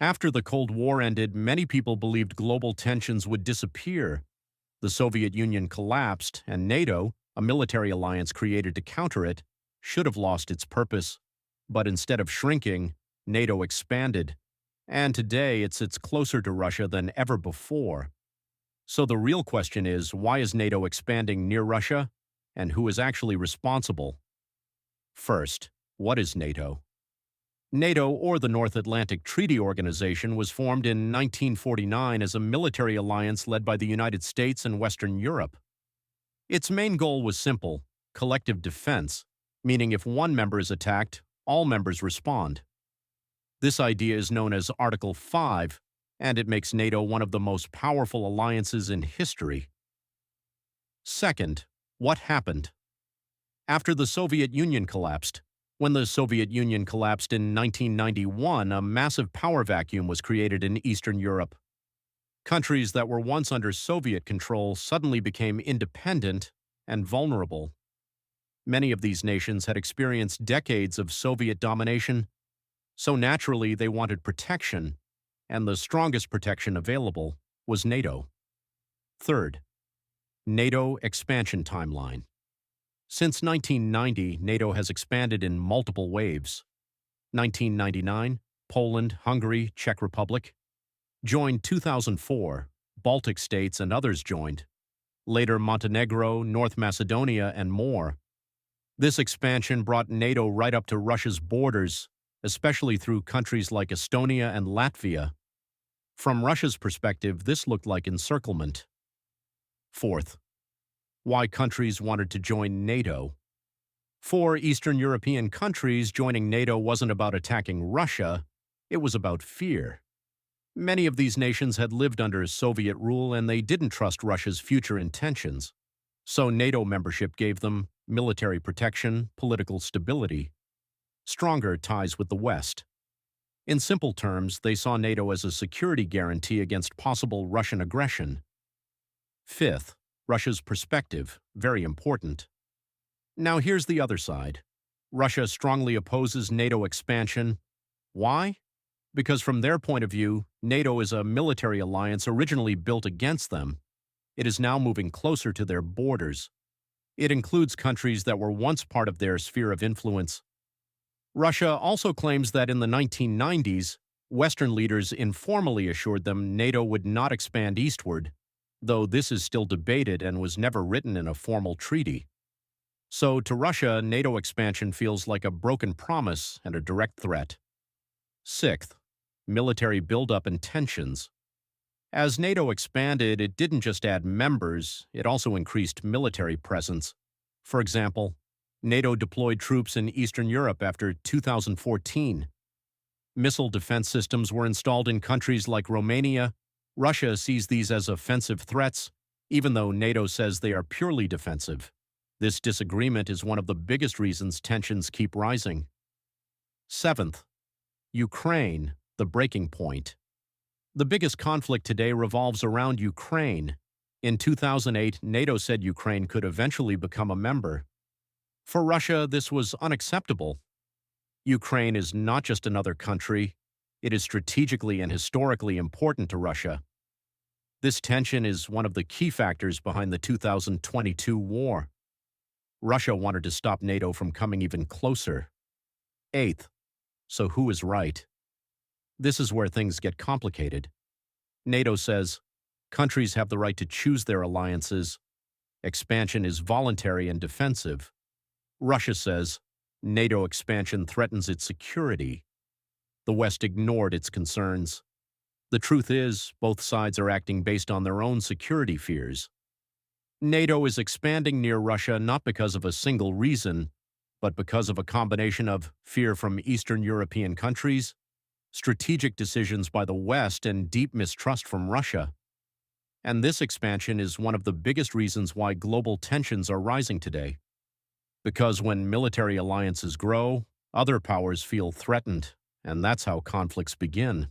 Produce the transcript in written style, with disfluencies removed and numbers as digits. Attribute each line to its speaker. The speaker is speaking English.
Speaker 1: After the Cold War ended, many people believed global tensions would disappear. The Soviet Union collapsed, and NATO, a military alliance created to counter it, should have lost its purpose. But instead of shrinking, NATO expanded. And today it sits closer to Russia than ever before. So the real question is, why is NATO expanding near Russia? And who is actually responsible? First, what is NATO? NATO, or the North Atlantic Treaty Organization, was formed in 1949 as a military alliance led by the United States and Western Europe. Its main goal was simple: collective defense, meaning if one member is attacked, all members respond. This idea is known as Article 5, and it makes NATO one of the most powerful alliances in history. Second, what happened? After the Soviet Union collapsed, when the Soviet Union collapsed in 1991, a massive power vacuum was created in Eastern Europe. Countries that were once under Soviet control suddenly became independent and vulnerable. Many of these nations had experienced decades of Soviet domination, so naturally they wanted protection, and the strongest protection available was NATO. Third, NATO expansion timeline. Since 1990, NATO has expanded in multiple waves. 1999, Poland, Hungary, Czech Republic. Joined 2004, Baltic states and others joined. Later Montenegro, North Macedonia, and more. This expansion brought NATO right up to Russia's borders, especially through countries like Estonia and Latvia. From Russia's perspective, this looked like encirclement. Fourth, why countries wanted to join NATO. For Eastern European countries, joining NATO wasn't about attacking Russia, it was about fear. Many of these nations had lived under Soviet rule and they didn't trust Russia's future intentions. So NATO membership gave them military protection, political stability, stronger ties with the West. In simple terms, they saw NATO as a security guarantee against possible Russian aggression. Fifth, Russia's perspective, very important. Now here's the other side. Russia strongly opposes NATO expansion. Why? Because from their point of view, NATO is a military alliance originally built against them. It is now moving closer to their borders. It includes countries that were once part of their sphere of influence. Russia also claims that in the 1990s, Western leaders informally assured them NATO would not expand eastward, though this is still debated and was never written in a formal treaty. So to Russia, NATO expansion feels like a broken promise and a direct threat. Sixth, military buildup and tensions. As NATO expanded, it didn't just add members, it also increased military presence. For example, NATO deployed troops in Eastern Europe after 2014. Missile defense systems were installed in countries like Romania. Russia sees these as offensive threats, even though NATO says they are purely defensive. This disagreement is one of the biggest reasons tensions keep rising. Seventh, Ukraine, the breaking point. The biggest conflict today revolves around Ukraine. In 2008, NATO said Ukraine could eventually become a member. For Russia, this was unacceptable. Ukraine is not just another country, it is strategically and historically important to Russia. This tension is one of the key factors behind the 2022 war. Russia wanted to stop NATO from coming even closer. Eighth, so who is right? This is where things get complicated. NATO says, countries have the right to choose their alliances. Expansion is voluntary and defensive. Russia says, NATO expansion threatens its security. The West ignored its concerns. The truth is, both sides are acting based on their own security fears. NATO is expanding near Russia not because of a single reason, but because of a combination of fear from Eastern European countries, strategic decisions by the West, and deep mistrust from Russia. And this expansion is one of the biggest reasons why global tensions are rising today. Because when military alliances grow, other powers feel threatened, and that's how conflicts begin.